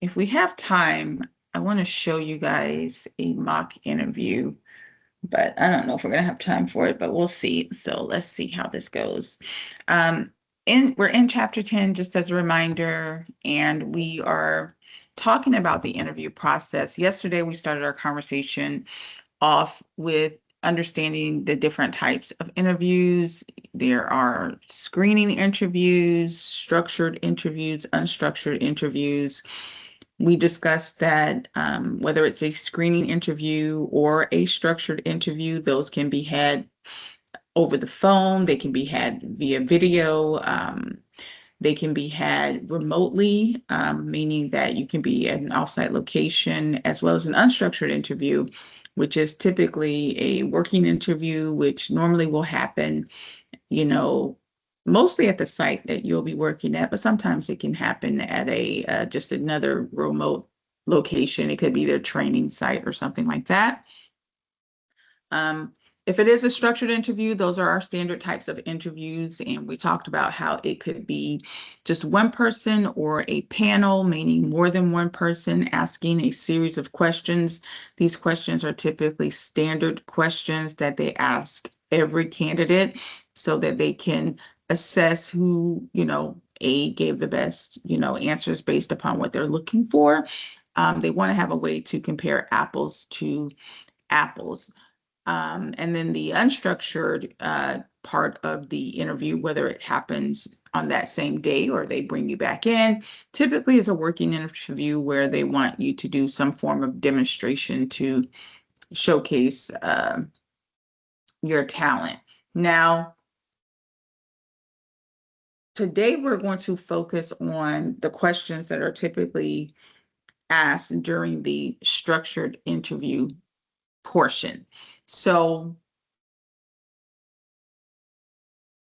If we have time, I want to show you guys a mock interview, but I don't know if we're going to have time for it, but we'll see. So let's see how this goes. We're in chapter 10, just as a reminder, and we are talking about the interview process. Yesterday, we started our conversation off with understanding the different types of interviews. There are screening interviews, structured interviews, unstructured interviews. We discussed that whether it's a screening interview or a structured interview, those can be had over the phone, they can be had via video, they can be had remotely, meaning that you can be at an offsite location, as well as an unstructured interview, which is typically a working interview, which normally will happen, mostly at the site that you'll be working at, but sometimes it can happen at a just another remote location. It could be their training site or something like that. If it is a structured interview, those are our standard types of interviews. And we talked about how it could be just one person or a panel, meaning more than one person asking a series of questions. These questions are typically standard questions that they ask every candidate so that they can assess who, gave the best, answers based upon what they're looking for. They want to have a way to compare apples to apples. And then the unstructured part of the interview, whether it happens on that same day or they bring you back in, typically is a working interview where they want you to do some form of demonstration to showcase your talent. Now, today we're going to focus on the questions that are typically asked during the structured interview portion. So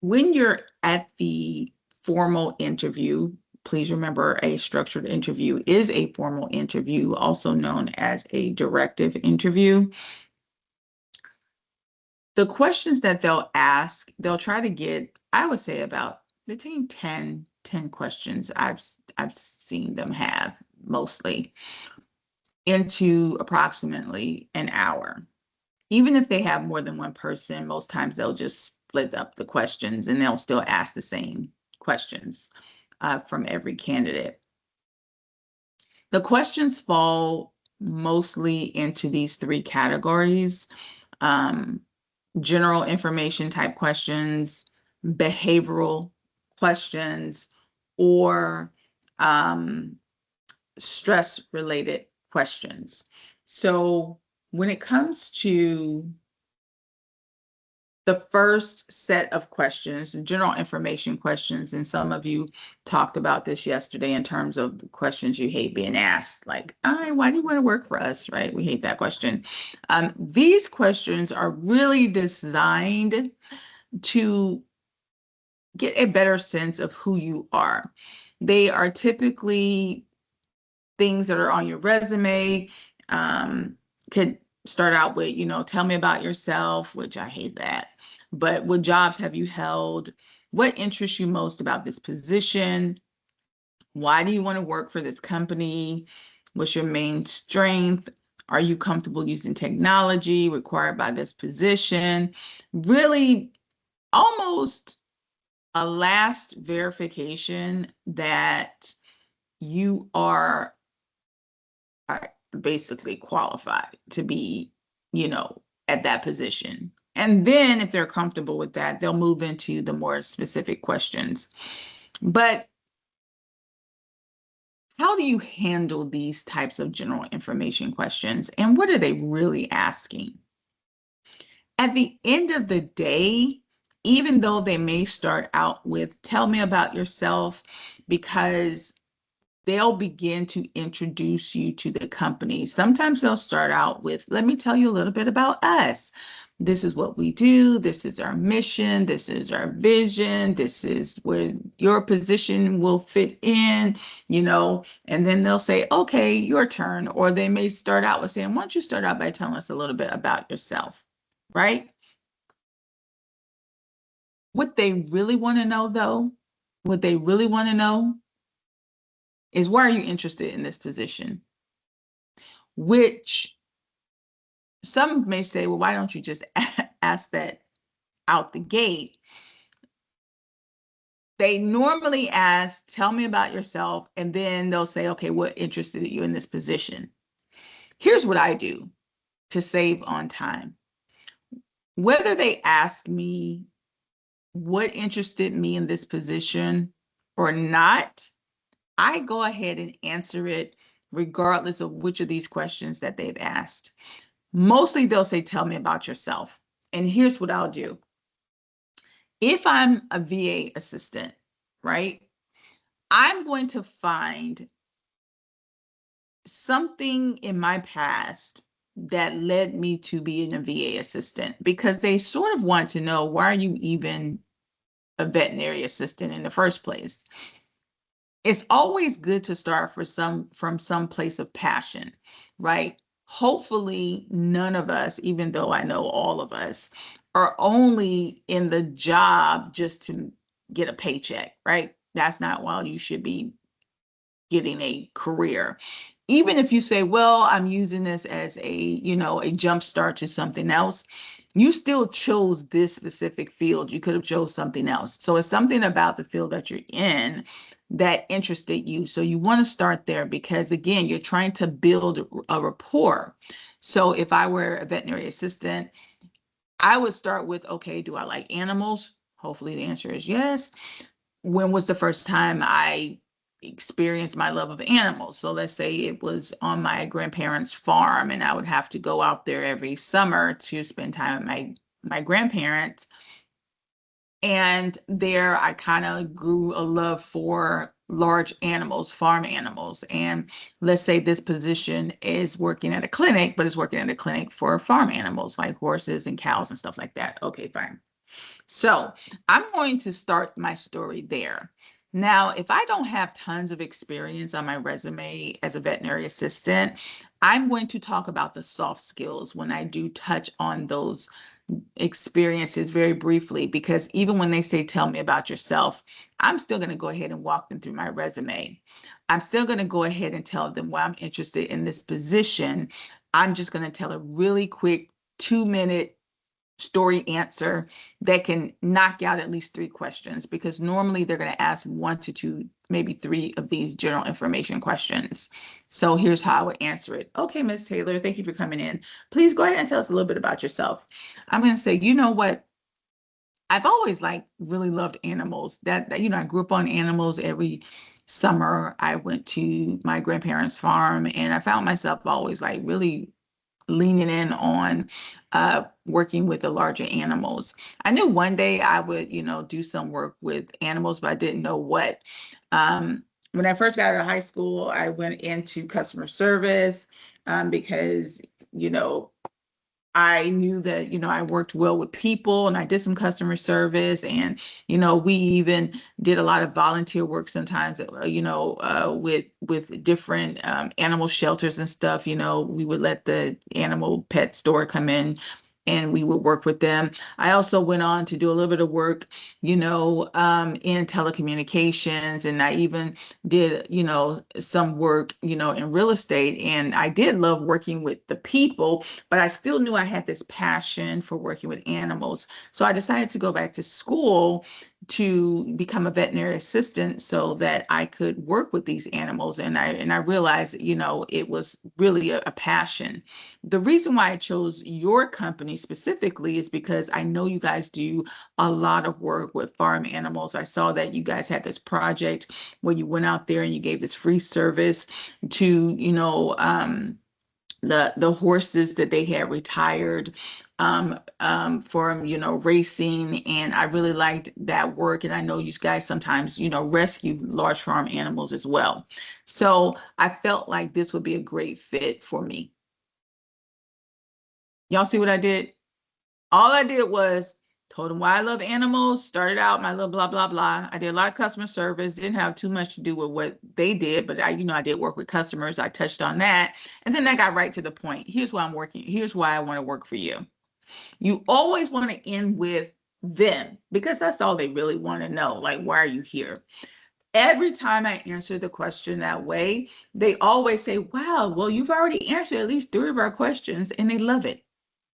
when you're at the formal interview, please remember a structured interview is a formal interview, also known as a directive interview. The questions that they'll ask, they'll try to get, I would say about between 10 questions I've seen them have mostly into approximately an hour. Even if they have more than one person, most times they'll just split up the questions and they'll still ask the same questions from every candidate. The questions fall mostly into these three categories: general information type questions, behavioral questions, or stress related questions. So when it comes to the first set of questions, general information questions, and some of you talked about this yesterday in terms of the questions you hate being asked, like, why do you want to work for us, right? We hate that question. These questions are really designed to get a better sense of who you are. They are typically things that are on your resume, could start out with, tell me about yourself, which I hate that. But what jobs have you held? What interests you most about this position? Why do you want to work for this company? What's your main strength? Are you comfortable using technology required by this position? Really, almost a last verification that you are basically qualified to be, at that position. And then if they're comfortable with that, they'll move into the more specific questions. But how do you handle these types of general information questions? And what are they really asking? At the end of the day, even though they may start out with, tell me about yourself, because they'll begin to introduce you to the company. Sometimes they'll start out with, let me tell you a little bit about us. This is what we do. This is our mission. This is our vision. This is where your position will fit in, and then they'll say, okay, your turn. Or they may start out with saying, why don't you start out by telling us a little bit about yourself, right? What they really want to know, though, What they really want to know is, why are you interested in this position? Which some may say, well, why don't you just ask that out the gate? They normally ask, tell me about yourself, and then they'll say, okay, what interested you in this position? Here's what I do to save on time. Whether they ask me what interested me in this position or not, I go ahead and answer it regardless of which of these questions that they've asked. Mostly they'll say, tell me about yourself. And here's what I'll do. If I'm a VA assistant, right, I'm going to find something in my past that led me to being a VA assistant, because they sort of want to know, why are you even a veterinary assistant in the first place? It's always good to start from some place of passion, right? Hopefully, none of us, even though I know all of us, are only in the job just to get a paycheck, right? That's not why you should be getting a career. Even if you say, well, I'm using this as a jump start to something else, you still chose this specific field. You could have chose something else. So it's something about the field that you're in that interested you. So you want to start there, because again, you're trying to build a rapport. So if I were a veterinary assistant, I would start with, okay, do I like animals? Hopefully the answer is yes. When was the first time I experienced my love of animals? So let's say it was on my grandparents' farm, and I would have to go out there every summer to spend time with my grandparents. And there I kind of grew a love for large animals, farm animals. And let's say this position is working at a clinic, but it's working at a clinic for farm animals like horses and cows and stuff like that. Okay, fine. So I'm going to start my story there. Now, if I don't have tons of experience on my resume as a veterinary assistant, I'm going to talk about the soft skills when I do touch on those experiences very briefly, because even when they say, tell me about yourself, I'm still going to go ahead and walk them through my resume. I'm still going to go ahead and tell them why I'm interested in this position. I'm just going to tell a really quick 2-minute story answer that can knock out at least 3 questions, because normally they're going to ask 1 to 2, maybe 3 of these general information questions. So here's how I would answer it. Okay, Ms. Taylor, thank you for coming in. Please go ahead and tell us a little bit about yourself. I'm going to say, you know what? I've always really loved animals. That I grew up on animals. Every summer I went to my grandparents' farm, and I found myself always really leaning in on working with the larger animals. I knew one day I would, do some work with animals, but I didn't know what. When I first got out of high school, I went into customer service because, you know, I knew that, I worked well with people, and I did some customer service, and, we even did a lot of volunteer work sometimes, with different animal shelters and stuff. We would let the animal pet store come in and we would work with them. I also went on to do a little bit of work, in telecommunications, and I even did, some work, in real estate. And I did love working with the people, but I still knew I had this passion for working with animals. So I decided to go back to school to become a veterinary assistant so that I could work with these animals. And I realized, it was really a passion. The reason why I chose your company specifically is because I know you guys do a lot of work with farm animals. I saw that you guys had this project where you went out there and you gave this free service to, the horses that they had retired from racing, and I really liked that work. And I know you guys sometimes rescue large farm animals as well, so I felt like this would be a great fit for me. Y'all see what I did? All I did was told them why I love animals, started out my little blah blah blah. I did a lot of customer service, didn't have too much to do with what they did, but I did work with customers. I touched on that, and then I got right to the point. Here's why I'm working. Here's why I want to work for you. You always want to end with them, because that's all they really want to know. Like, why are you here? Every time I answer the question that way, they always say, wow, well, you've already answered at least 3 of our questions, and they love it.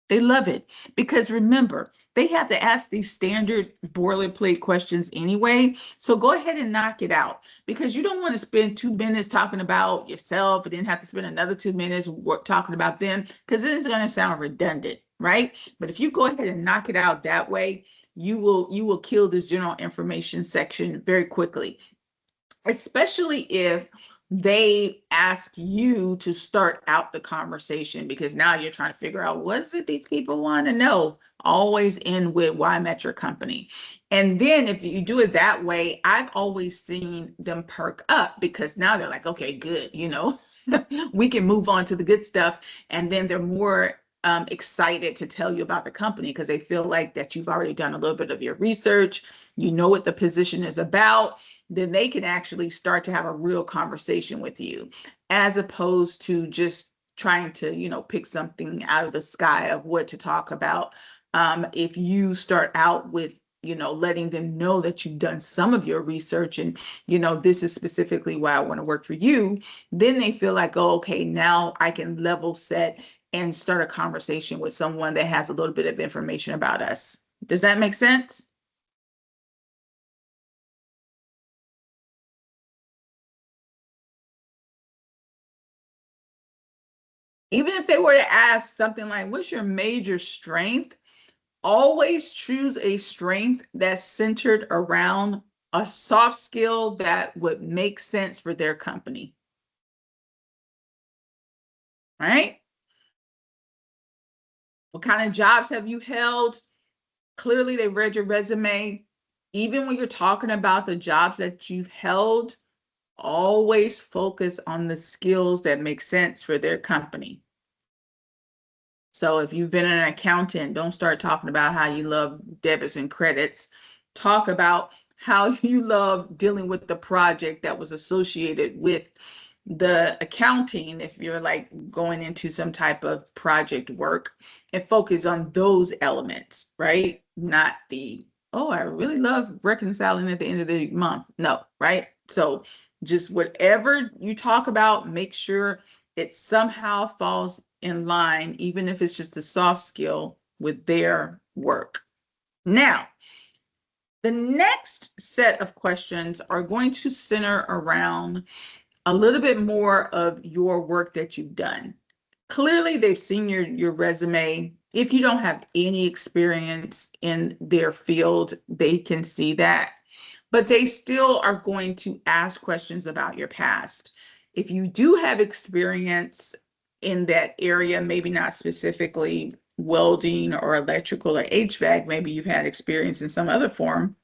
They love it because remember, they have to ask these standard boilerplate questions anyway. So go ahead and knock it out because you don't want to spend 2 minutes talking about yourself and then have to spend another 2 minutes talking about them because then it's going to sound redundant, right? But if you go ahead and knock it out that way, you will kill this general information section very quickly, especially if they ask you to start out the conversation because now you're trying to figure out what is it these people want to know. Always end with why I'm at your company. And then if you do it that way, I've always seen them perk up because now they're like, okay, good, we can move on to the good stuff. And then they're more excited to tell you about the company because they feel like that you've already done a little bit of your research, you know what the position is about, then they can actually start to have a real conversation with you as opposed to just trying to, pick something out of the sky of what to talk about. If you start out with, letting them know that you've done some of your research and, this is specifically why I want to work for you, then they feel like, oh, okay, now I can level set and start a conversation with someone that has a little bit of information about us. Does that make sense? Even if they were to ask something like, what's your major strength? Always choose a strength that's centered around a soft skill that would make sense for their company, right? What kind of jobs have you held? Clearly, they read your resume. Even when you're talking about the jobs that you've held, always focus on the skills that make sense for their company. So if you've been an accountant, don't start talking about how you love debits and credits. Talk about how you love dealing with the project that was associated with the accounting. If you're like going into some type of project work and focus on those elements, right? Not the, oh, I really love reconciling at the end of the month. No, right? So just whatever you talk about, make sure it somehow falls in line, even if it's just a soft skill with their work. Now, the next set of questions are going to center around a little bit more of your work that you've done. Clearly, they've seen your resume. If you don't have any experience in their field, they can see that. But they still are going to ask questions about your past. If you do have experience in that area, maybe not specifically welding or electrical or HVAC, maybe you've had experience in some other form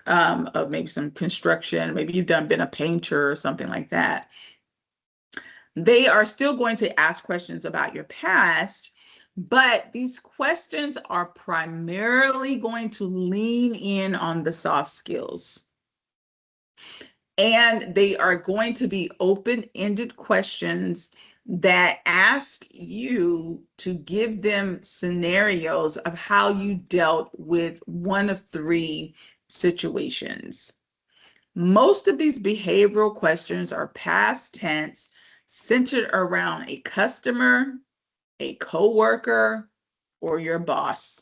of maybe some construction, maybe you've been a painter or something like that. They are still going to ask questions about your past, but these questions are primarily going to lean in on the soft skills. And they are going to be open-ended questions that ask you to give them scenarios of how you dealt with one of 3 situations. Most of these behavioral questions are past tense, centered around a customer, a coworker, or your boss.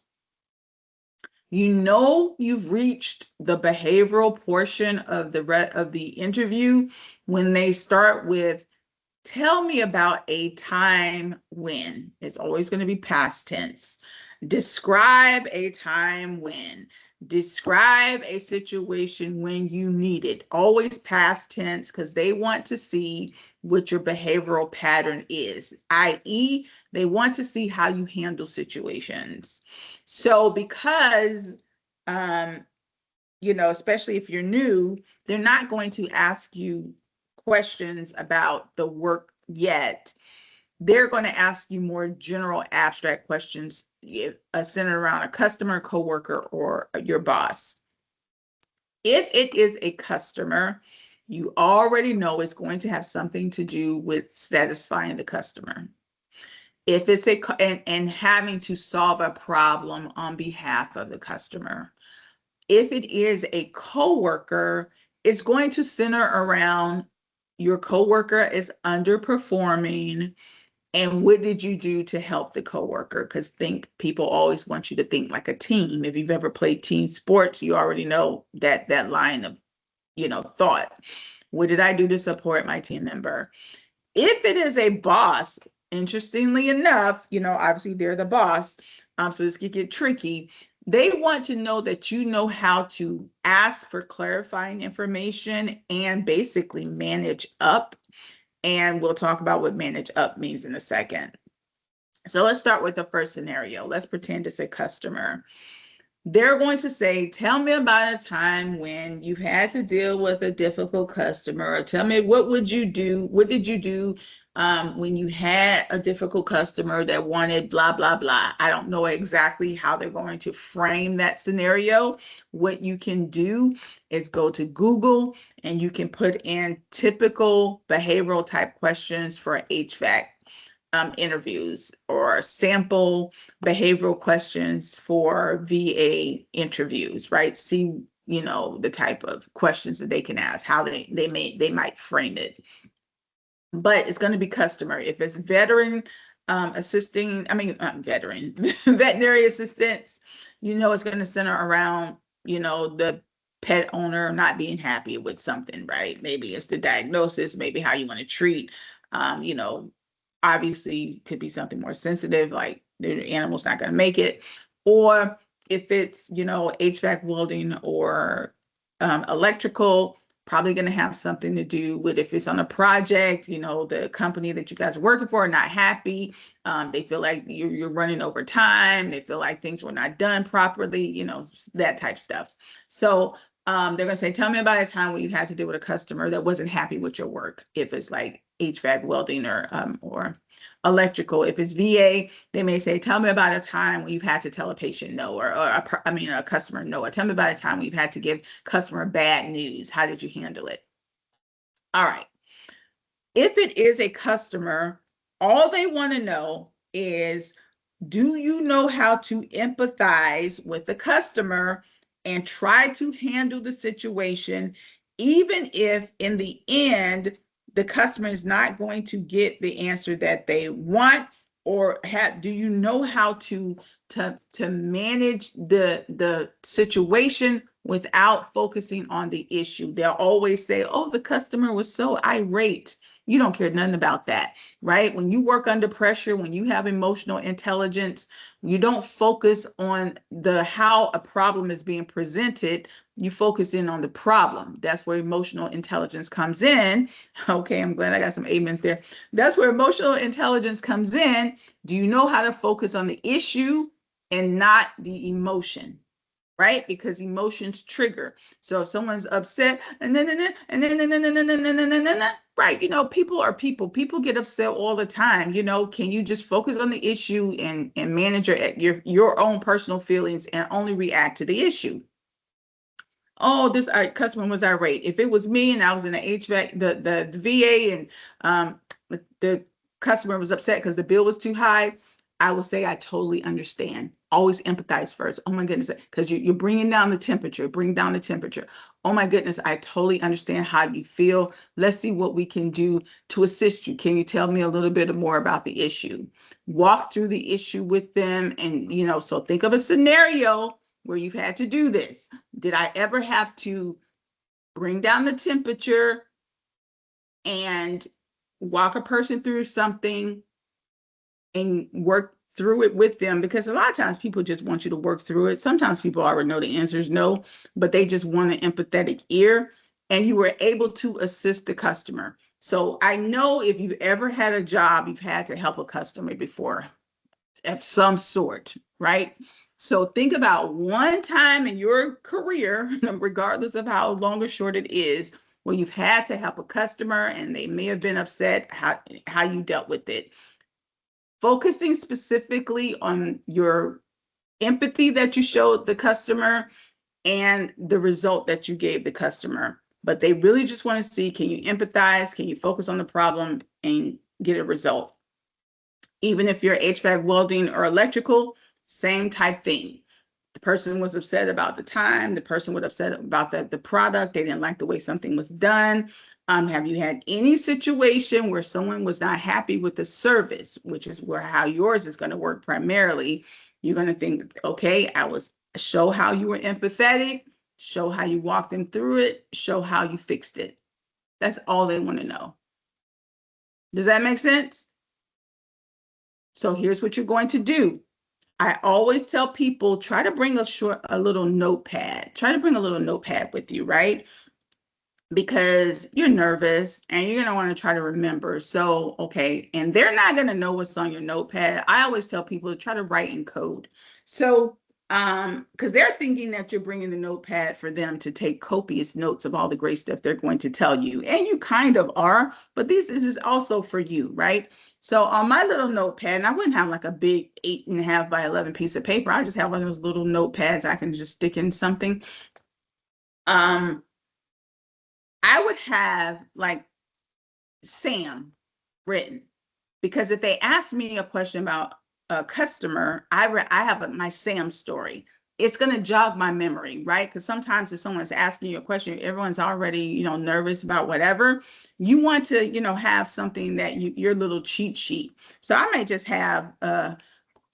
You've reached the behavioral portion of the interview when they start with, tell me about a time when. It's always going to be past tense. Describe a time when. Describe a situation when you need it. Always past tense because they want to see what your behavioral pattern is, i.e., they want to see how you handle situations. So because, especially if you're new, they're not going to ask you questions about the work yet. They're going to ask you more general abstract questions centered around a customer, coworker, or your boss. If it is a customer, you already know it's going to have something to do with satisfying the customer. If it's and having to solve a problem on behalf of the customer. If it is a coworker, it's going to center around your coworker is underperforming, and what did you do to help the coworker? Because people always want you to think like a team. If you've ever played team sports, you already know that line of thought. What did I do to support my team member? If it is a boss, interestingly enough, obviously they're the boss, so this could get tricky. They want to know that you know how to ask for clarifying information and basically manage up. And we'll talk about what manage up means in a second. So let's start with the first scenario. Let's pretend it's a customer. They're going to say, tell me about a time when you've had to deal with a difficult customer, or tell me what did you do when you had a difficult customer that wanted blah, blah, blah. I don't know exactly how they're going to frame that scenario. What you can do is go to Google and you can put in typical behavioral type questions for HVAC interviews, or sample behavioral questions for VA interviews, right? See, the type of questions that they can ask, how they might frame it. But it's going to be customer. If it's veteran veterinary assistants, it's going to center around, the pet owner not being happy with something, right? Maybe it's the diagnosis, maybe how you want to treat, obviously could be something more sensitive, like the animal's not going to make it. Or if it's, HVAC, welding, or electrical, probably going to have something to do with if it's on a project, the company that you guys are working for are not happy. They feel like you're running over time. They feel like things were not done properly, that type of stuff. So they're going to say, tell me about a time when you had to deal with a customer that wasn't happy with your work. If it's like HVAC, welding, or electrical. If it's VA, they may say, tell me about a time when you've had to tell a patient no, or a customer no, or tell me about a time when you've had to give customer bad news. How did you handle it? All right. If it is a customer, all they want to know is, do you know how to empathize with the customer and try to handle the situation, even if in the end the customer is not going to get the answer that they want? Or do you know how to manage the situation without focusing on the issue? They'll always say, oh, the customer was so irate. You don't care nothing about that, right? When you work under pressure, when you have emotional intelligence, you don't focus on how a problem is being presented. You focus in on the problem. That's where emotional intelligence comes in. Okay, I'm glad I got some amens there. That's where emotional intelligence comes in. Do you know how to focus on the issue and not the emotion? Right? Because emotions trigger. So if someone's upset and then right, people are people. People get upset all the time. Can you just focus on the issue and manage your own personal feelings and only react to the issue? Oh, this customer was irate. If it was me and I was in the HVAC, the VA, and the customer was upset because the bill was too high, I will say I totally understand. Always empathize first. Oh my goodness, because you're bringing down the temperature. Bring down the temperature. Oh my goodness, I totally understand how you feel. Let's see what we can do to assist you. Can you tell me a little bit more about the issue? Walk through the issue with them, and so think of a scenario where you've had to do this. Did I ever have to bring down the temperature and walk a person through something and work through it with them? Because a lot of times people just want you to work through it. Sometimes people already know the answer is no, but they just want an empathetic ear, and you were able to assist the customer. So I know if you've ever had a job, you've had to help a customer before of some sort, right? So think about one time in your career, regardless of how long or short it is, where you've had to help a customer and they may have been upset, how you dealt with it. Focusing specifically on your empathy that you showed the customer and the result that you gave the customer. But they really just want to see, can you empathize? Can you focus on the problem and get a result? Even if you're HVAC, welding, or electrical, same type thing. The person was upset about the time. The person was upset about the product. They didn't like the way something was done. Have you had any situation where someone was not happy with the service, which is where how yours is going to work primarily? You're going to think, okay, show how you were empathetic, show how you walked them through it, show how you fixed it. That's all they want to know. Does that make sense? So here's what you're going to do. I always tell people, try to bring a little notepad. Try to bring a little notepad with you, right? Because you're nervous and you're going to want to try to remember. So, okay, and they're not going to know what's on your notepad. I always tell people to try to write in code. So, because they're thinking that you're bringing the notepad for them to take copious notes of all the great stuff they're going to tell you. And you kind of are, but this is also for you, right? So on my little notepad, and I wouldn't have like a big 8.5 by 11 piece of paper. I just have one of those little notepads I can just stick in something. I would have like Sam written, because if they ask me a question about a customer, I have my Sam story. It's going to jog my memory, right? Because sometimes if someone's asking you a question, everyone's already, nervous about whatever. You want to, have something that your little cheat sheet. So I may just have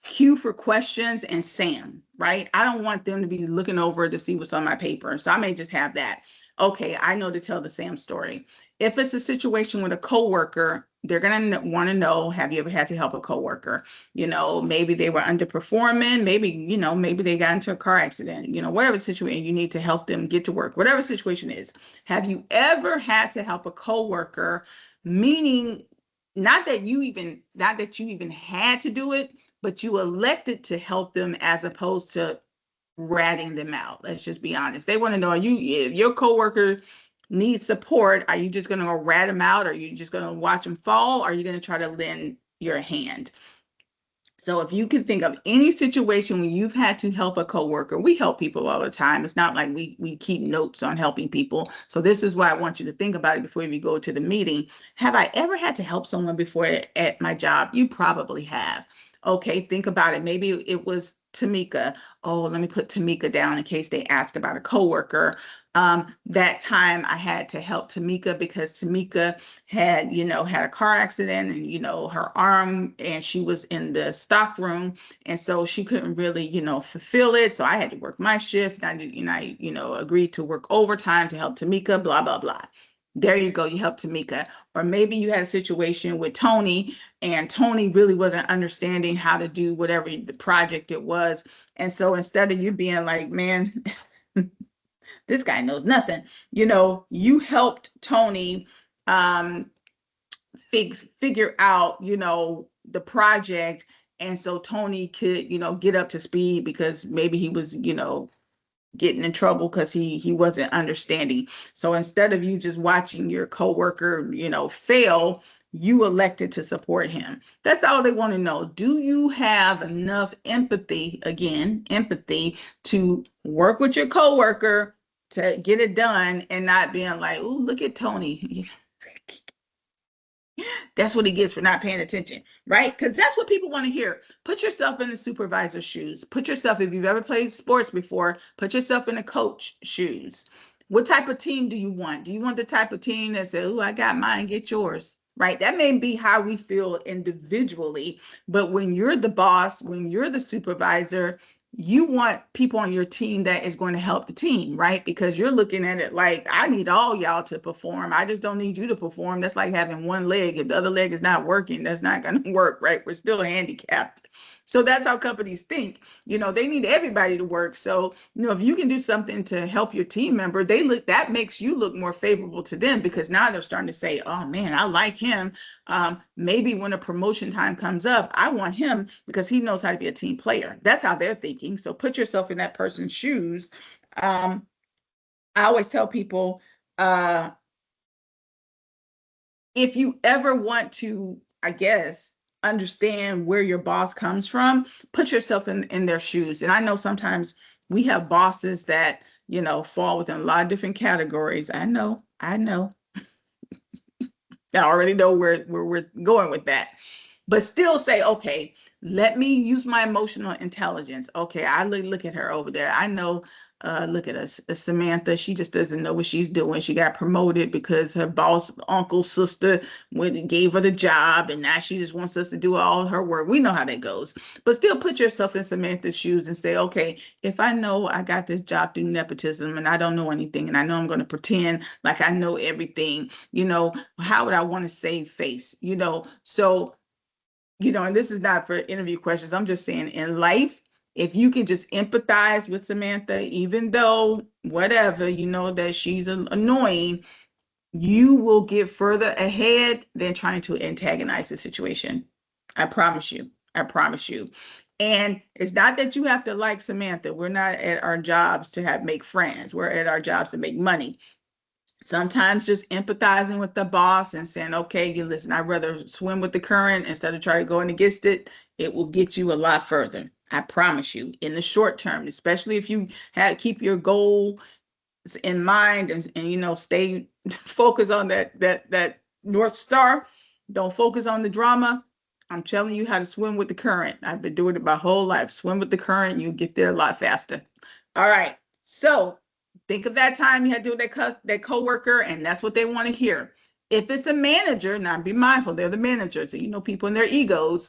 Q for questions and Sam, right? I don't want them to be looking over to see what's on my paper. So I may just have that. Okay, I know to tell the Sam story. If it's a situation with a coworker, they're going to want to know, have you ever had to help a coworker? Maybe they were underperforming, maybe they got into a car accident, whatever situation, you need to help them get to work, whatever the situation is. Have you ever had to help a coworker? Meaning not that you even had to do it, but you elected to help them as opposed to ratting them out. Let's just be honest. They want to know, if your coworker needs support, are you just going to go rat them out? Are you just going to watch them fall? Or are you going to try to lend your hand? So if you can think of any situation when you've had to help a coworker, we help people all the time. It's not like we keep notes on helping people. So this is why I want you to think about it before you go to the meeting. Have I ever had to help someone before at my job? You probably have. Okay, think about it. Maybe it was Tamika. Oh, let me put Tamika down in case they ask about a coworker. That time I had to help Tamika because Tamika had a car accident and, her arm, and she was in the stock room. And so she couldn't really, fulfill it. So I had to work my shift. I agreed to work overtime to help Tamika, blah, blah, blah. There you go. You helped Tamika. Or maybe you had a situation with Tony and Tony really wasn't understanding how to do whatever the project it was. And so instead of you being like, man, this guy knows nothing, you helped Tony figure out, the project. And so Tony could, get up to speed because maybe he was, getting in trouble because he wasn't understanding. So instead of you just watching your coworker, fail, you elected to support him. That's all they want to know. Do you have enough empathy, again, empathy, to work with your coworker to get it done and not being like, oh, look at Tony. That's what he gets for not paying attention, right? Because that's what people want to hear. Put yourself in the supervisor's shoes. Put yourself, if you've ever played sports before, put yourself in the coach shoes. What type of team do you want? Do you want the type of team that says, oh, I got mine, get yours, right? That may be how we feel individually, but when you're the boss, when you're the supervisor, you want people on your team that is going to help the team, right? Because you're looking at it like, I need all y'all to perform. I just don't need you to perform. That's like having one leg. If the other leg is not working, that's not going to work, right? We're still handicapped. So that's how companies think. They need everybody to work. So, if you can do something to help your team member, that makes you look more favorable to them, because now they're starting to say, oh man, I like him. Maybe when a promotion time comes up, I want him because he knows how to be a team player. That's how they're thinking. So put yourself in that person's shoes. I always tell people, if you ever want to, I guess, understand where your boss comes from, put yourself in their shoes. And I know sometimes we have bosses that, fall within a lot of different categories. I know. I already know where we're going with that. But still say, okay, Let me use my emotional intelligence. Okay, I look at her over there. I know, look at us, Samantha. She just doesn't know what she's doing. She got promoted because her boss, uncle, sister went and gave her the job, and now she just wants us to do all her work. We know how that goes. But still put yourself in Samantha's shoes and say, okay, if I know I got this job through nepotism and I don't know anything, and I know I'm going to pretend like I know everything, how would I want to save face? So and this is not for interview questions. I'm just saying in life, if you can just empathize with Samantha, even though whatever, that she's annoying, you will get further ahead than trying to antagonize the situation. I promise you. I promise you. And it's not that you have to like Samantha. We're not at our jobs to make friends. We're at our jobs to make money. Sometimes just empathizing with the boss and saying, okay, you listen, I'd rather swim with the current instead of try to go against it. It will get you a lot further. I promise you, in the short term, especially if you keep your goal in mind and stay focused on that North Star. Don't focus on the drama. I'm telling you how to swim with the current. I've been doing it my whole life. Swim with the current, you get there a lot faster. All right. So think of that time you had to do that coworker, and that's what they want to hear. If it's a manager, now be mindful, they're the manager, so people in their egos.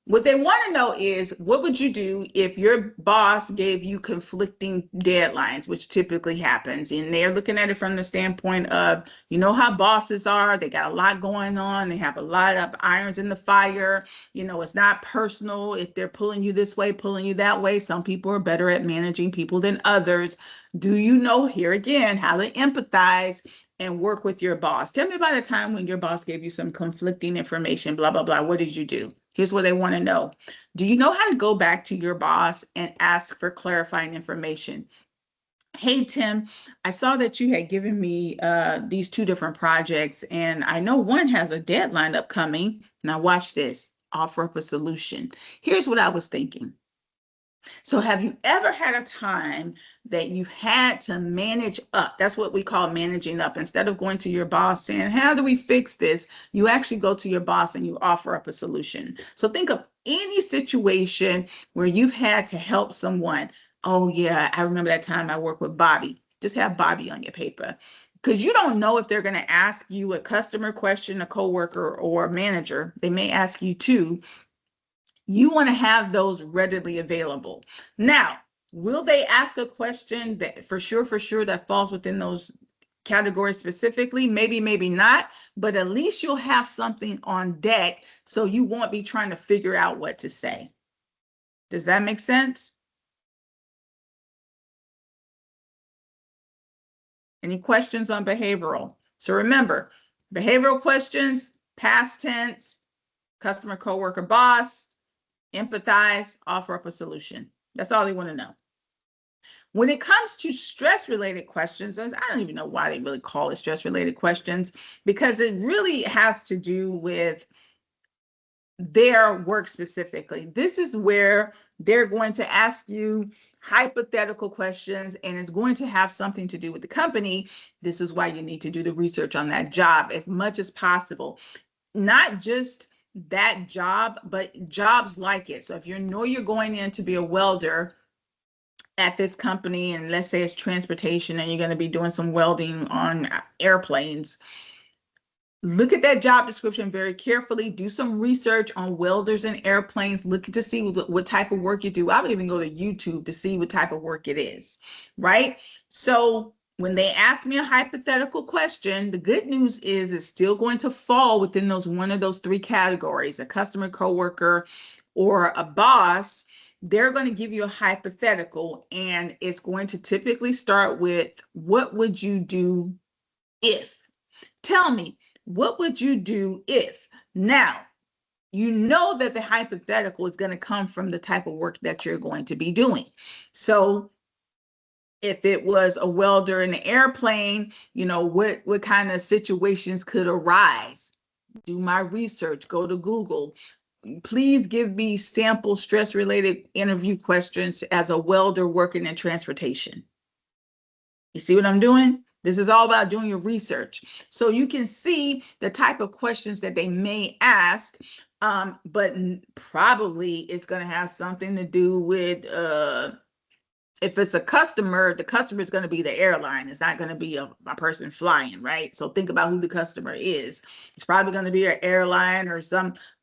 What they want to know is, what would you do if your boss gave you conflicting deadlines, which typically happens? And they're looking at it from the standpoint of, how bosses are. They got a lot going on. They have a lot of irons in the fire. It's not personal if they're pulling you this way, pulling you that way. Some people are better at managing people than others. Do you know, here again, how to empathize and work with your boss? Tell me about a time when your boss gave you some conflicting information, blah, blah, blah. What did you do? Here's what they want to know. Do you know how to go back to your boss and ask for clarifying information? Hey, Tim, I saw that you had given me these two different projects, and I know one has a deadline upcoming. Now, watch this. Offer up a solution. Here's what I was thinking. So have you ever had a time that you had to manage up? That's what we call managing up. Instead of going to your boss saying, how do we fix this? You actually go to your boss and you offer up a solution. So think of any situation where you've had to help someone. Oh yeah, I remember that time I worked with Bobby. Just have Bobby on your paper. Because you don't know if they're going to ask you a customer question, a coworker, or a manager. They may ask you too. You want to have those readily available. Now, will they ask a question that for sure that falls within those categories specifically? Maybe, maybe not, but at least you'll have something on deck so you won't be trying to figure out what to say. Does that make sense? Any questions on behavioral? So remember, behavioral questions, past tense, customer, coworker, boss, empathize, offer up a solution. That's all they want to know. When it comes to stress-related questions, I don't even know why they really call it stress-related questions, because it really has to do with their work specifically. This is where they're going to ask you hypothetical questions, and it's going to have something to do with the company. This is why you need to do the research on that job as much as possible. Not just that job, but jobs like it. So if you know you're going in to be a welder at this company, and let's say it's transportation and you're going to be doing some welding on airplanes, look at that job description very carefully. Do some research on welders and airplanes. Look to see what type of work you do. I would even go to YouTube to see what type of work it is, right? So when they ask me a hypothetical question, the good news is it's still going to fall within one of those three categories: a customer, coworker, or a boss. They're going to give you a hypothetical, and it's going to typically start with, what would you do if? Tell me, what would you do if? Now, you know that the hypothetical is going to come from the type of work that you're going to be doing. So if it was a welder in an airplane, what kind of situations could arise? Do my research, go to Google. Please give me sample stress-related interview questions as a welder working in transportation. You see what I'm doing? This is all about doing your research. So you can see the type of questions that they may ask. But probably it's going to have something to do with if it's a customer, the customer is going to be the airline. It's not going to be a person flying, right? So think about who the customer is. It's probably going to be an airline or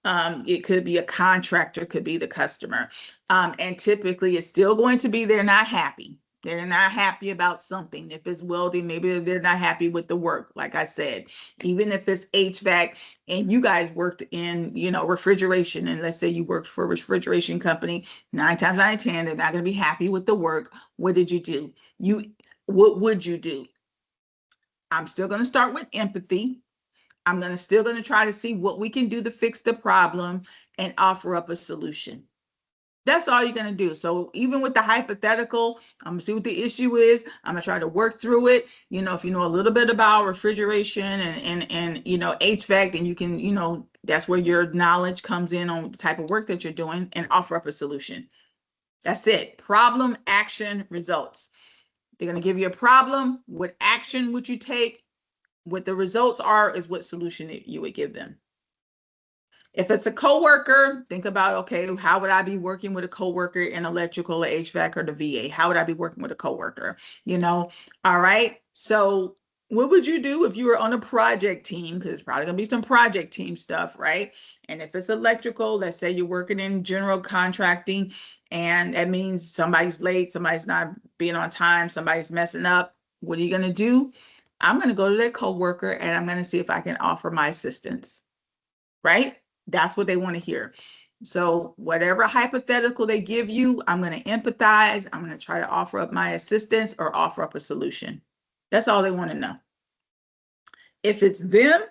it could be a contractor, could be the customer. And typically it's still going to be they're not happy. They're not happy about something. If it's welding, maybe they're not happy with the work. Like I said, even if it's HVAC and you guys worked in, refrigeration, and let's say you worked for a refrigeration company, 9 times out of 10, they're not going to be happy with the work. What did you do? What would you do? I'm still going to start with empathy. I'm still going to try to see what we can do to fix the problem and offer up a solution. That's all you're going to do. So even with the hypothetical, I'm going to see what the issue is. I'm going to try to work through it. If you know a little bit about refrigeration and HVAC, then you can, that's where your knowledge comes in on the type of work that you're doing and offer up a solution. That's it. Problem, action, results. They're going to give you a problem. What action would you take? What the results are is what solution you would give them. If it's a coworker, think about, okay, how would I be working with a coworker in electrical or HVAC or the VA? How would I be working with a coworker? All right. So what would you do if you were on a project team? Because it's probably going to be some project team stuff, right? And if it's electrical, let's say you're working in general contracting, and that means somebody's late, somebody's not being on time, somebody's messing up. What are you going to do? I'm going to go to that coworker and I'm going to see if I can offer my assistance, right? That's what they want to hear. So whatever hypothetical they give you, I'm going to empathize. I'm going to try to offer up my assistance or offer up a solution. That's all they want to know. If it's them,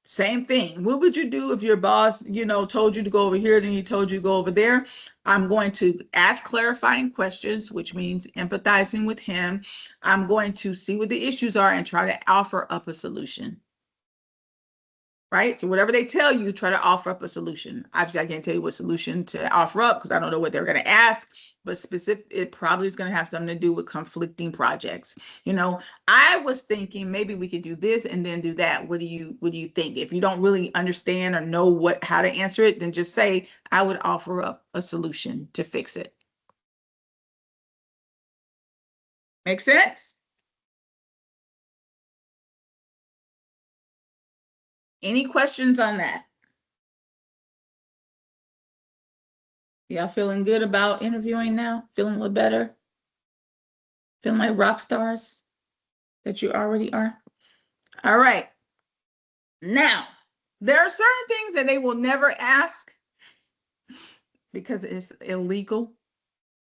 same thing. What would you do if your boss, told you to go over here, then he told you to go over there? I'm going to ask clarifying questions, which means empathizing with him. I'm going to see what the issues are and try to offer up a solution. Right? So whatever they tell you, try to offer up a solution. Obviously, I can't tell you what solution to offer up because I don't know what they're going to ask, but specific, it probably is going to have something to do with conflicting projects. I was thinking maybe we could do this and then do that. What do you think? If you don't really understand or know how to answer it, then just say, I would offer up a solution to fix it. Make sense? Any questions on that? Y'all feeling good about interviewing now? Feeling a little better? Feeling like rock stars that you already are? All right. Now, there are certain things that they will never ask because it's illegal.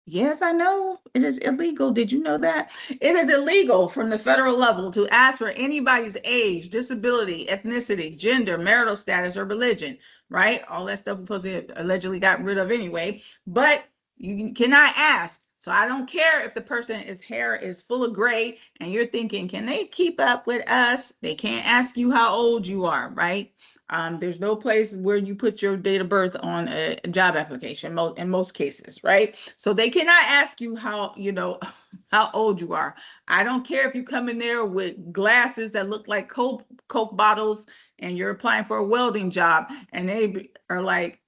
Yes, I know it is illegal. Did you know that? It is illegal from the federal level to ask for anybody's age, disability, ethnicity, gender, marital status, or religion, right? All that stuff we supposedly allegedly got rid of anyway, but you cannot ask. So I don't care if the person's hair is full of gray and you're thinking, can they keep up with us? They can't ask you how old you are, right? There's no place where you put your date of birth on a job application in most cases, right? So they cannot ask you how old you are. I don't care if you come in there with glasses that look like Coke bottles and you're applying for a welding job and they are like,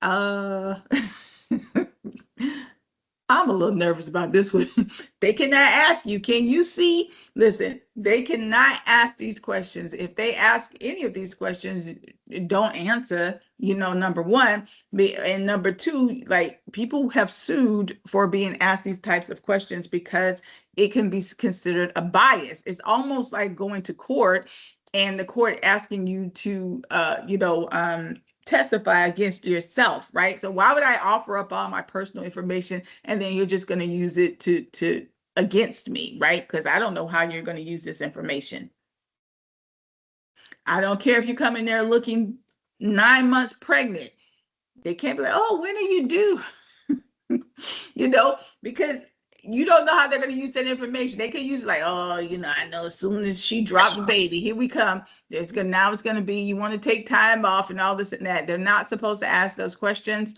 I'm a little nervous about this one. They cannot ask you, can you see? Listen, they cannot ask these questions. If they ask any of these questions, don't answer, number one. And number two, like, people have sued for being asked these types of questions because it can be considered a bias. It's almost like going to court and the court asking you to, testify against yourself, right? So why would I offer up all my personal information and then you're just going to use it to against me, right? Because I don't know how you're going to use this information. I don't care if you come in there looking 9 months pregnant. They can't be like, oh, when are you due? Because you don't know how they're going to use that information. They could use like, oh, I know as soon as she dropped the baby, here we come. Now it's going to be, you want to take time off and all this and that. They're not supposed to ask those questions.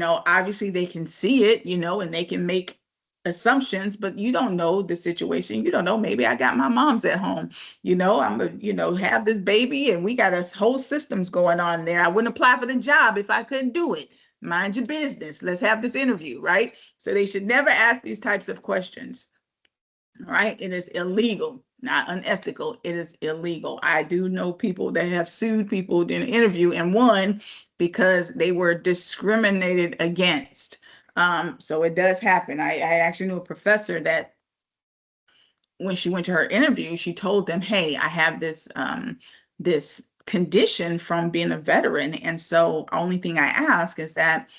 Obviously they can see it, and they can make assumptions, but you don't know the situation. You don't know. Maybe I got my mom's at home. I'm a, have this baby and we got a whole systems going on there. I wouldn't apply for the job if I couldn't do it. Mind your business. Let's have this interview, right? So they should never ask these types of questions, right? It is illegal, not unethical. It is illegal. I do know people that have sued people in an interview and won because they were discriminated against. So it does happen. I actually knew a professor that when she went to her interview, she told them, "Hey, I have this condition from being a veteran, and so only thing I ask is that,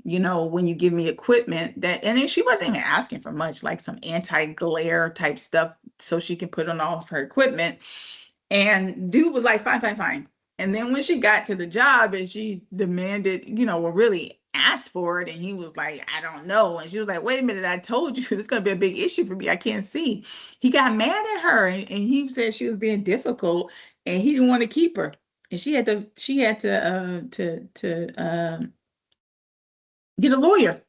when you give me equipment that," and then she wasn't even asking for much, like some anti-glare type stuff, so she can put on all of her equipment. And dude was like, "Fine, fine, fine." And then when she got to the job and she demanded, well, really asked for it, and he was like, "I don't know." And she was like, "Wait a minute, I told you it's going to be a big issue for me. I can't see." He got mad at her, and he said she was being difficult and he didn't want to keep her. And she had to get a lawyer.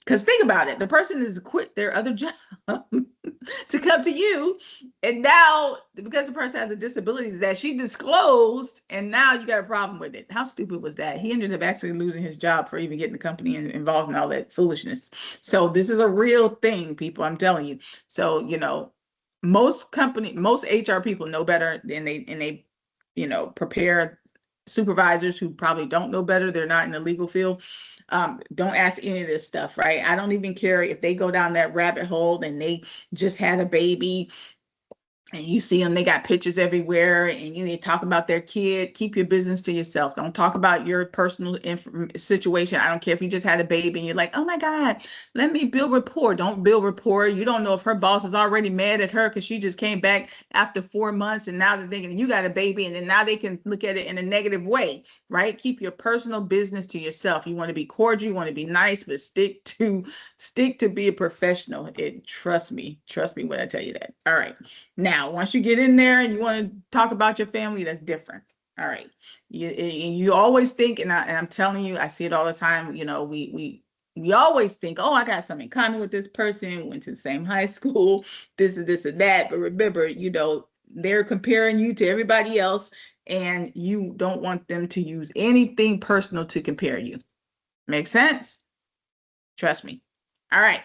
Because think about it, the person has quit their other job to come to you. And now, because the person has a disability that she disclosed, and now you got a problem with it. How stupid was that? He ended up actually losing his job for even getting the company involved in all that foolishness. So this is a real thing, people, I'm telling you. So, most HR people know better than they prepare supervisors who probably don't know better. They're not in the legal field. Don't ask any of this stuff, right? I don't even care if they go down that rabbit hole and they just had a baby and you see them, they got pictures everywhere, and they talk about their kid. Keep your business to yourself. Don't talk about your personal situation. I don't care if you just had a baby and you're like, "Oh my God, let me build rapport." Don't build rapport. You don't know if her boss is already mad at her because she just came back after 4 months and now they're thinking you got a baby, and then now they can look at it in a negative way, right? Keep your personal business to yourself. You want to be cordial, you want to be nice, but stick to be a professional. Trust me when I tell you that. All right. Now, once you get in there and you want to talk about your family, that's different. All right. You always think, and I'm telling you, I see it all the time. We always think, "Oh, I got something in common with this person, went to the same high school, this and this and that." But remember, they're comparing you to everybody else, and you don't want them to use anything personal to compare you. Make sense? Trust me. All right.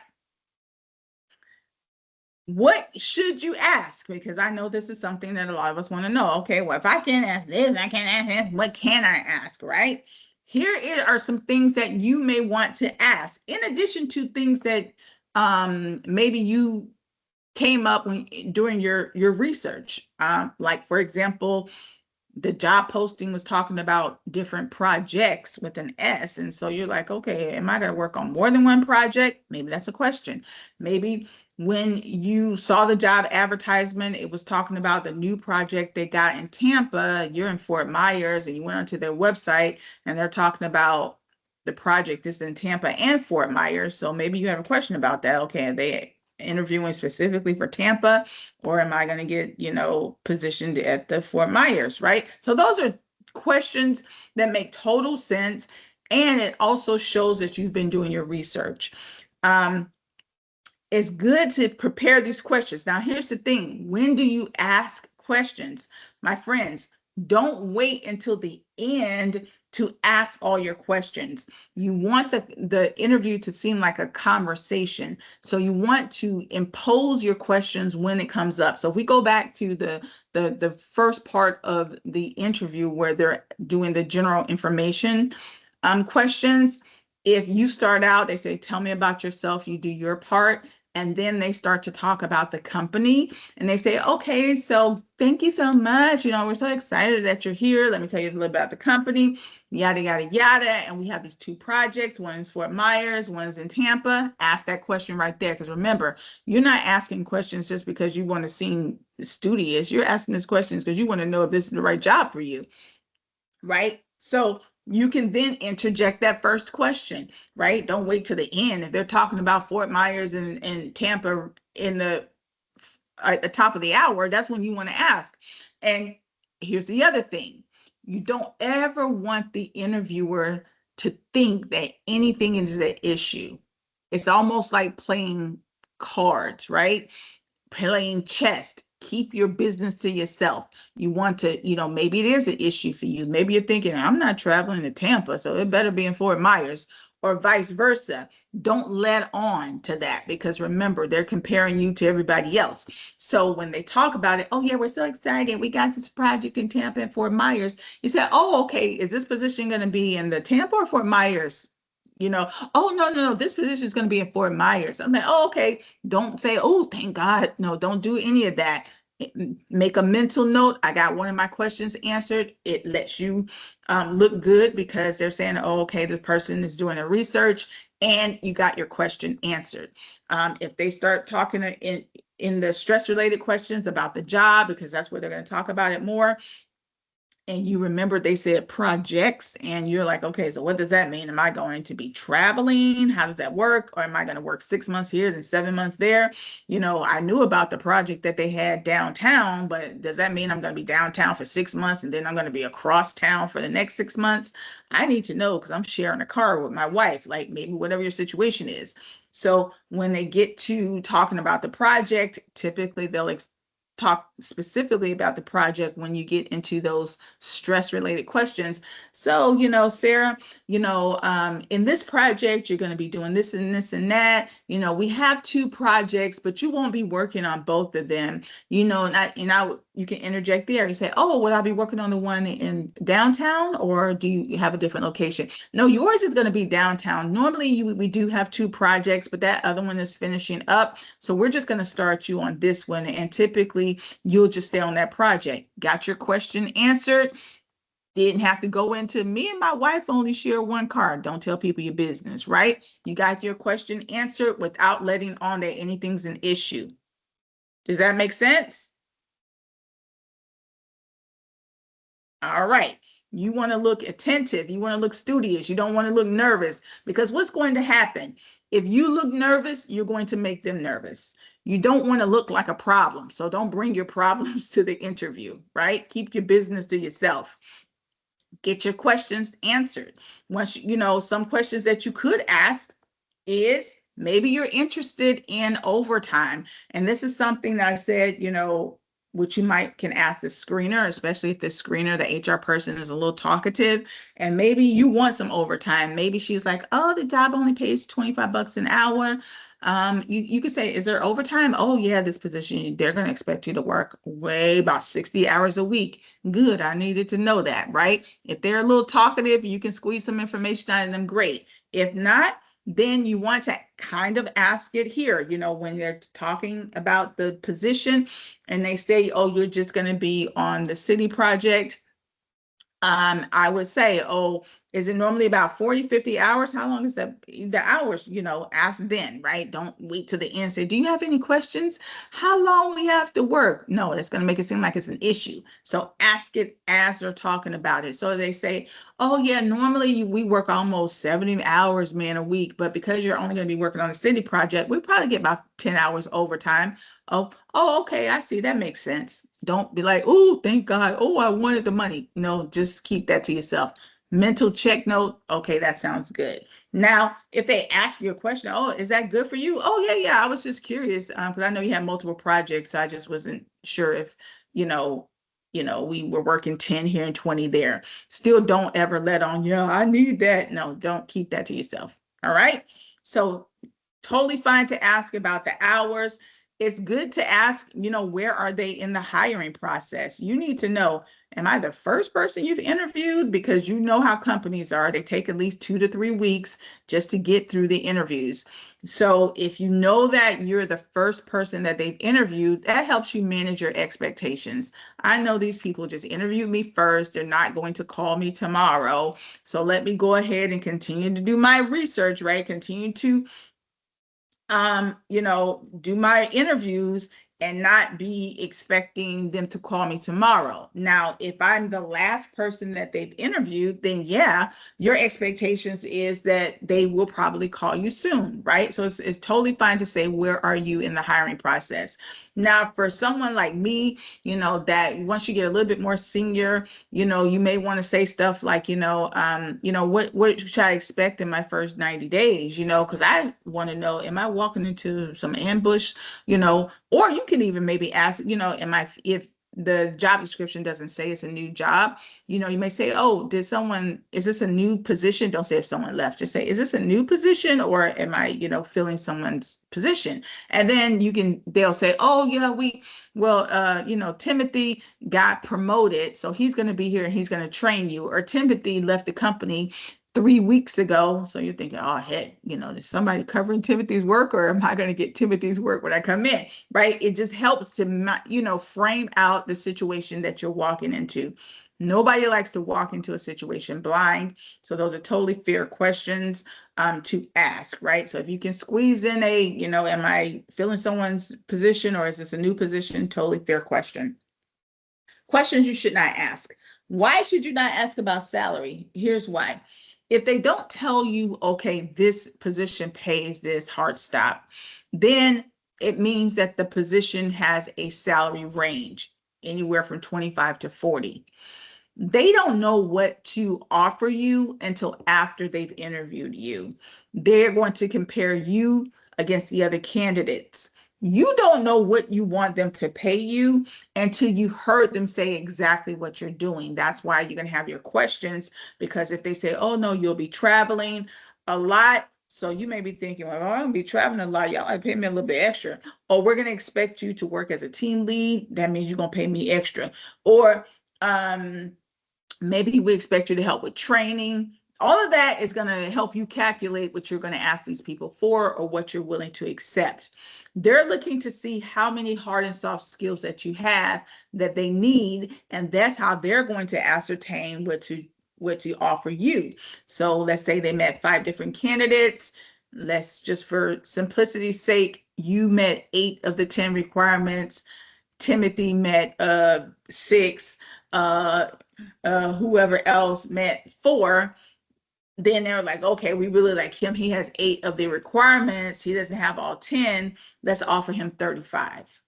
What should you ask? Because I know this is something that a lot of us want to know. Okay, well, if I can't ask this, I can't ask this, what can I ask, right? Here are some things that you may want to ask, in addition to things that maybe you came up during your research. Like, for example, the job posting was talking about different projects with an S. And so you're like, "Okay, am I going to work on more than one project?" Maybe that's a question. Maybe when you saw the job advertisement, it was talking about the new project they got in Tampa. You're in Fort Myers and you went onto their website and they're talking about the project is in Tampa and Fort Myers. So maybe you have a question about that. Okay, are they interviewing specifically for Tampa, or am I going to get, positioned at the Fort Myers, right? So those are questions that make total sense. And it also shows that you've been doing your research. It's good to prepare these questions. Now, here's the thing. When do you ask questions? My friends, don't wait until the end to ask all your questions. You want the interview to seem like a conversation. So you want to impose your questions when it comes up. So if we go back to the first part of the interview where they're doing the general information questions, if you start out, they say, "Tell me about yourself," you do your part. And then they start to talk about the company and they say, "Okay, so thank you so much. We're so excited that you're here. Let me tell you a little about the company, yada, yada, yada. And we have these two projects. One is Fort Myers, one is in Tampa." Ask that question right there. Because remember, you're not asking questions just because you want to seem studious. You're asking these questions because you want to know if this is the right job for you, right? So you can then interject that first question, right? Don't wait to the end. If they're talking about Fort Myers and Tampa at the top of the hour, that's when you want to ask. And here's the other thing. You don't ever want the interviewer to think that anything is an issue. It's almost like playing cards, right? Playing chess. Keep your business to yourself. You want to, maybe it is an issue for you. Maybe you're thinking, I'm not traveling to Tampa, so it better be in Fort Myers, or vice versa. Don't let on to that, because remember, they're comparing you to everybody else. So when they talk about it, oh yeah, we're so excited. We got this project in Tampa and Fort Myers. You say, oh, okay, is this position going to be in the Tampa or Fort Myers? Oh, no, no, no, this position is going to be in Fort Myers. I'm like, oh, okay. Don't say, oh, thank God. No, don't do any of that. Make a mental note. I got one of my questions answered. It lets you look good, because they're saying, oh, okay, the person is doing a research and you got your question answered. If they start talking in the stress related questions about the job, because that's where they're going to talk about it more, and you remember they said projects, and you're like, okay, so what does that mean? Am I going to be traveling? How does that work? Or am I going to work 6 months here and 7 months there? I knew about the project that they had downtown, but does that mean I'm going to be downtown for 6 months and then I'm going to be across town for the next 6 months? I need to know, because I'm sharing a car with my wife, like maybe whatever your situation is. So when they get to talking about the project, typically they'll talk specifically about the project when you get into those stress related questions. So, Sarah, in this project, you're going to be doing this and this and that. We have two projects, but you won't be working on both of them. You can interject there. You say, oh, will I be working on the one in downtown, or do you have a different location? No, yours is going to be downtown. Normally we do have two projects, but that other one is finishing up. So we're just going to start you on this one. And typically you'll just stay on that project. Got your question answered. Didn't have to go into, me and my wife only share one car. Don't tell people your business, right? You got your question answered without letting on that anything's an issue. Does that make sense? All right. You want to look attentive. You want to look studious. You don't want to look nervous, because what's going to happen? If you look nervous, you're going to make them nervous. You don't want to look like a problem. So don't bring your problems to the interview, right? Keep your business to yourself. Get your questions answered. Once some questions that you could ask is, maybe you're interested in overtime. And this is something that I said, which you can ask the screener, especially if the screener, the HR person, is a little talkative, and maybe you want some overtime. Maybe she's like, oh, the job only pays 25 bucks an hour. You could say, is there overtime? Oh yeah, this position, they're going to expect you to work way about 60 hours a week. Good, I needed to know that, right? If they're a little talkative, you can squeeze some information out of them, great. If not, then you want to kind of ask it here, when they're talking about the position and they say, oh, you're just going to be on the city project. I would say, oh, is it normally about 40, 50 hours? How long is the hours? Ask then, right? Don't wait to the end. Say, do you have any questions? How long we have to work? No, that's going to make it seem like it's an issue. So ask it as they're talking about it. So they say, oh yeah, normally we work almost 70 hours, man, a week, but because you're only going to be working on a city project, we probably get about 10 hours overtime. Oh, okay, I see. That makes sense. Don't be like, oh, thank God. Oh, I wanted the money. No, just keep that to yourself. Mental check note. Okay, that sounds good. Now, if they ask you a question, oh, is that good for you? Oh, yeah, yeah. I was just curious, because I know you have multiple projects. So I just wasn't sure if, you know, we were working 10 here and 20 there. Still don't ever let on, yeah, I need that. No, don't keep that to yourself. All right. So totally fine to ask about the hours. It's good to ask, where are they in the hiring process? You need to know, am I the first person you've interviewed? Because you know how companies are. They take at least 2 to 3 weeks just to get through the interviews. So if you know that you're the first person that they've interviewed, that helps you manage your expectations. I know these people just interviewed me first. They're not going to call me tomorrow. So let me go ahead and continue to do my research, right? Continue to do my interviews and not be expecting them to call me tomorrow. Now, if I'm the last person that they've interviewed, then yeah, your expectations is that they will probably call you soon, right? So it's totally fine to say, where are you in the hiring process? Now, for someone like me, that once you get a little bit more senior, you may want to say stuff like, what should I expect in my first 90 days, because I want to know, am I walking into some ambush, or you can even maybe ask, if the job description doesn't say it's a new job, you may say, oh, is this a new position? Don't say if someone left, just say, is this a new position or am I, filling someone's position? And then they'll say, oh yeah, Timothy got promoted, so he's going to be here and he's going to train you. Or Timothy left the company 3 weeks ago. So you're thinking, oh heck, is somebody covering Timothy's work, or am I going to get Timothy's work when I come in? Right? It just helps to, frame out the situation that you're walking into. Nobody likes to walk into a situation blind. So those are totally fair questions to ask, right? So if you can squeeze in am I filling someone's position or is this a new position? Totally fair question. Questions you should not ask. Why should you not ask about salary? Here's why. If they don't tell you, okay, this position pays this, hard stop, then it means that the position has a salary range anywhere from 25 to 40. They don't know what to offer you until after they've interviewed you. They're going to compare you against the other candidates. You don't know what you want them to pay you until you heard them say exactly what you're doing. That's why you're going to have your questions, because if they say, oh no, you'll be traveling a lot. So you may be thinking, well, I'm going to be traveling a lot. Y'all might pay me a little bit extra. Or we're going to expect you to work as a team lead. That means you're going to pay me extra. Or, maybe we expect you to help with training. All of that is going to help you calculate what you're going to ask these people for or what you're willing to accept. They're looking to see how many hard and soft skills that you have that they need, and that's how they're going to ascertain what to offer you. So let's say they met 5 different candidates. Let's just, for simplicity's sake, you met 8 of the 10 requirements. Timothy met 6. Whoever else met 4. Then they're like, okay, we really like him. He has 8 of the requirements. He doesn't have all 10. Let's offer him 35.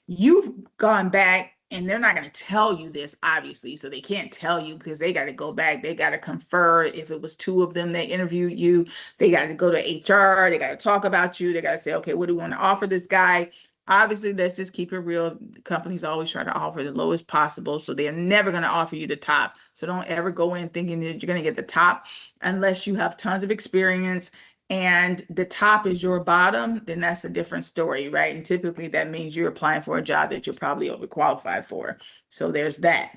You've gone back, and they're not going to tell you this, obviously. So they can't tell you because they got to go back. They got to confer. If it was 2 of them that interviewed you, they got to go to HR. They got to talk about you. They got to say, okay, what do we want to offer this guy? Obviously, let's just keep it real. Companies always try to offer the lowest possible, so they're never going to offer you the top. So don't ever go in thinking that you're going to get the top unless you have tons of experience and the top is your bottom. Then that's a different story, right? And typically that means you're applying for a job that you're probably overqualified for. So there's that.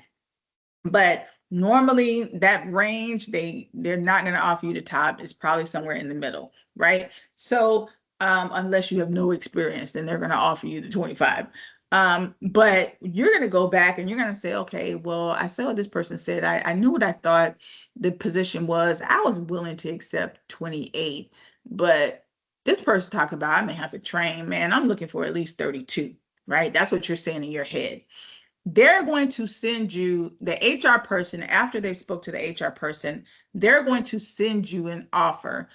But normally that range, they're not going to offer you the top. It's probably somewhere in the middle, right? So unless you have no experience, then they're going to offer you the 25. But you're going to go back and you're going to say, okay, well, I saw what this person said. I knew what I thought the position was. I was willing to accept 28, but this person talked about, I may have to train, man. I'm looking for at least 32, right? That's what you're saying in your head. They're going to send you, the HR person, after they spoke to the HR person, they're going to send you an offer.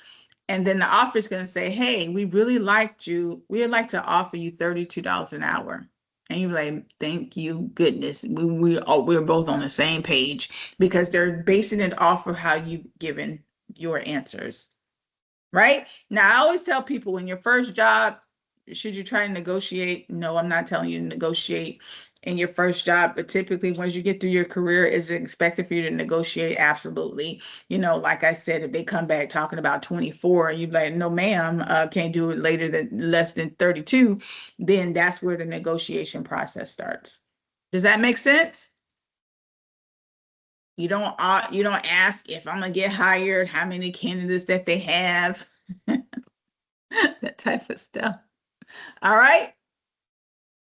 And then the offer is going to say, hey, we really liked you. We'd like to offer you $32 an hour. And you're like, thank you, goodness. We're both on the same page, because they're basing it off of how you've given your answers. Right? Now, I always tell people, in your first job, should you try to negotiate? No, I'm not telling you to negotiate in your first job, but typically once you get through your career, is it expected for you to negotiate? Absolutely. Like I said, if they come back talking about 24 and you're like, no, ma'am, can't do it less than 32, then that's where the negotiation process starts. Does that make sense? You don't ask if I'm gonna get hired, how many candidates that they have, that type of stuff. All right.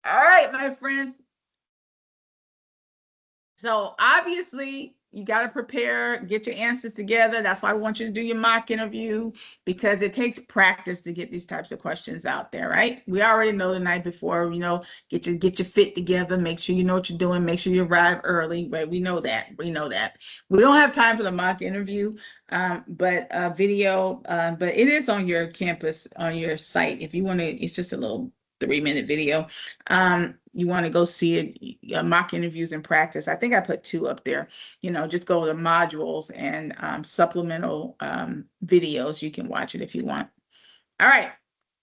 All right, my friends. So obviously you got to prepare, get your answers together. That's why I want you to do your mock interview, because it takes practice to get these types of questions out there, right? We already know the night before, get your fit together, make sure you know what you're doing, make sure you arrive early, right? We know that. We don't have time for the mock interview, but video, but it is on your campus, on your site. If you want to, it's just a little 3-minute video. You want to go see it, mock interviews in practice. I think I put 2 up there. Just go to modules and supplemental videos. You can watch it if you want. All right.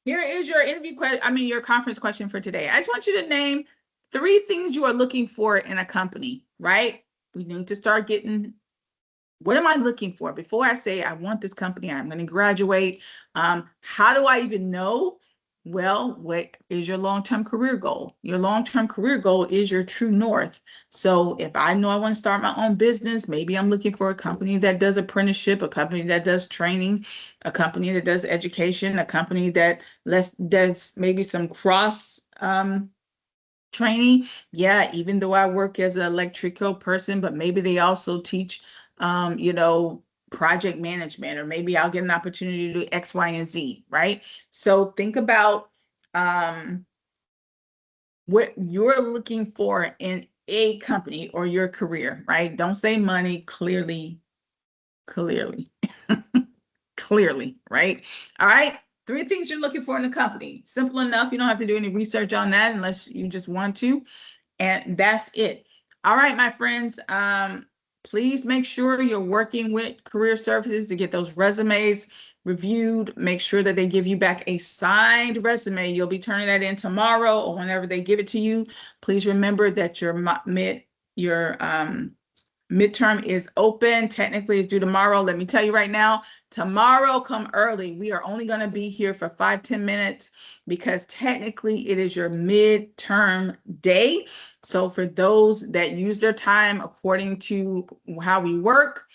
Here is your your conference question for today. I just want you to name 3 things you are looking for in a company, right? We need to start getting, what am I looking for? Before I say, I want this company, I'm going to graduate. How do I even know? Well, what is your long-term career goal? Your long-term career goal is your true north. So if I know I want to start my own business, maybe I'm looking for a company that does apprenticeship, a company that does training, a company that does education, a company that does maybe some cross training. Yeah, even though I work as an electrical person, but maybe they also teach, project management, or maybe I'll get an opportunity to do X, Y, and Z, right? So think about what you're looking for in a company or your career, right? Don't say money, clearly, clearly, clearly, right? All right. 3 things you're looking for in a company. Simple enough. You don't have to do any research on that unless you just want to. And that's it. All right, my friends. Please make sure you're working with career services to get those resumes reviewed. Make sure that they give you back a signed resume. You'll be turning that in tomorrow or whenever they give it to you. Please remember that your midterm is open. Technically, it's due tomorrow. Let me tell you right now, tomorrow, come early. We are only going to be here for 5-10 minutes because technically it is your midterm day. So for those that use their time according to how we work,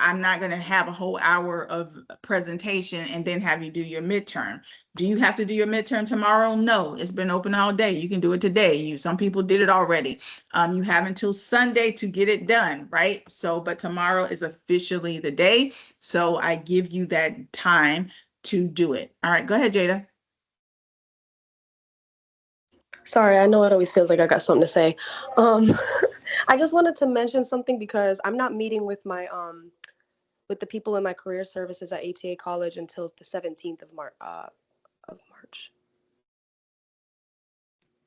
I'm not going to have a whole hour of presentation and then have you do your midterm. Do you have to do your midterm tomorrow? No, it's been open all day. You can do it today. Some people did it already. You have until Sunday to get it done, right? So, but tomorrow is officially the day. So I give you that time to do it. All right, go ahead, Jada. Sorry, I know it always feels like I got something to say. I just wanted to mention something because I'm not meeting with my with the people in my career services at ATA College until the 17th of March.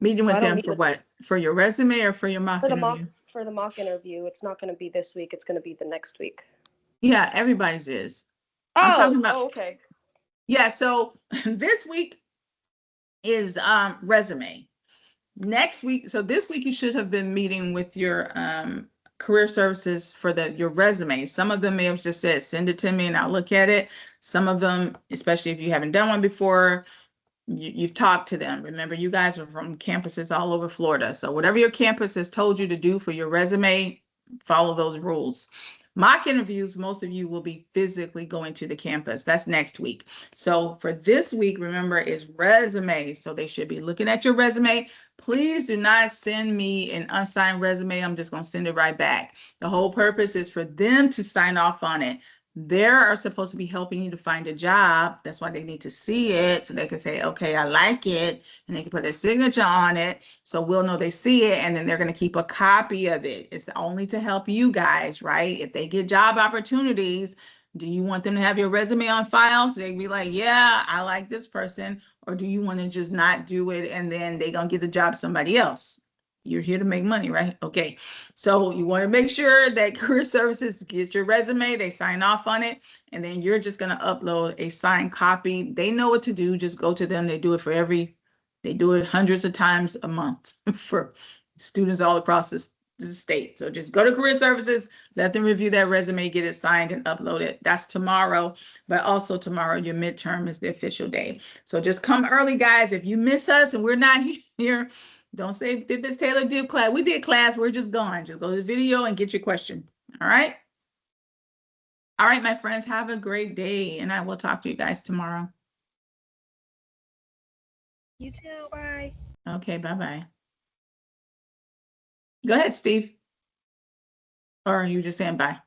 Meeting So with I don't them meet for with what? For your resume or for your mock interview? for the mock interview. It's not going to be this week. It's going to be the next week. Yeah, everybody's is. I'm talking Oh, about, okay. yeah, so this week is resume. Next week, so this week you should have been meeting with your career services for your resume. Some of them may have just said, send it to me and I'll look at it. Some of them, especially if you haven't done one before, you've talked to them. Remember, you guys are from campuses all over Florida. So whatever your campus has told you to do for your resume, follow those rules. Mock interviews, most of you will be physically going to the campus. That's next week. So for this week, remember, is resume. So they should be looking at your resume. Please do not send me an unsigned resume. I'm just going to send it right back. The whole purpose is for them to sign off on it. They are supposed to be helping you to find a job. That's why they need to see it so they can say, okay, I like it. And they can put their signature on it. So we'll know they see it. And then they're going to keep a copy of it. It's only to help you guys, right? If they get job opportunities, do you want them to have your resume on file? So they'd be like, yeah, I like this person. Or do you want to just not do it and then they're going to give the job to somebody else? You're here to make money, right? Okay. So you want to make sure that career services gets your resume, they sign off on it, and then you're just going to upload a signed copy. They know what to do. Just go to them. They do it hundreds of times a month for students all across the state. So just go to career services, let them review that resume, get it signed and upload it. That's tomorrow. But also tomorrow, your midterm is the official day. So just come early, guys. If you miss us and we're not here, don't say, did Miss Taylor do class? We did class. We're just gone. Just go to the video and get your question. All right. All right, my friends, have a great day. And I will talk to you guys tomorrow. You too. Bye. Okay, bye-bye. Go ahead, Steve. Or are you just saying bye?